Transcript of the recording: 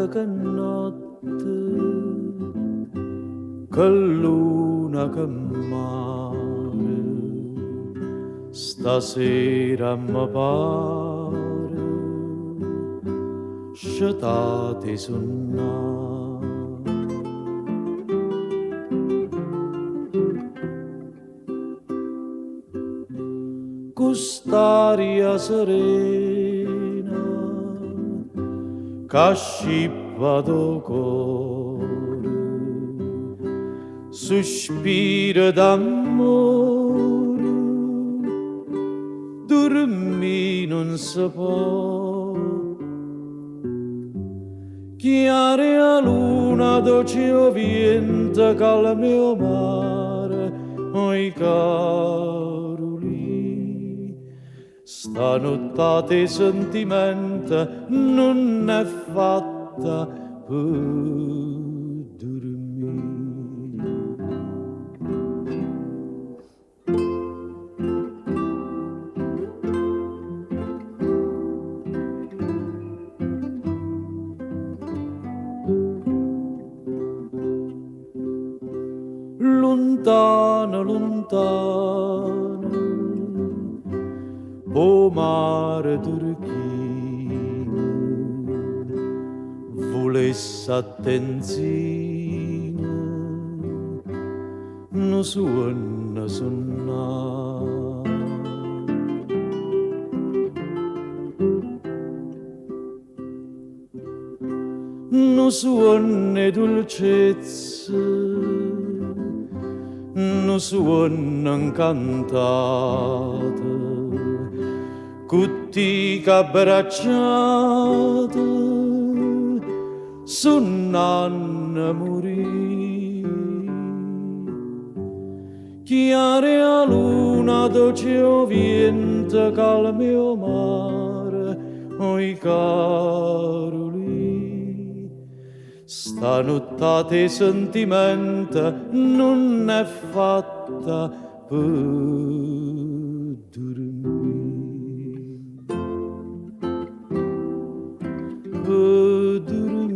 che notte, che luna che mare, stasera mi pare, scetate suonare. Quest'aria serena che scippa do cuore, sospiro d'amore, dormì non si può. Chiare a luna, dolce o vento, calma mio mare, oi caroli. Sta nottata sentimento non è fatta per dormire. Lontano, lontano, o mare turchino, volesse attenzione, non suona suonare. Non suona dolcezza, non suona cantate, cutti abbracciate, suonano morì. Chiare a luna, dolce o vento, calma o mare, oi caroli. Sta nottata sentimento non è fatta per dormire, per dormire.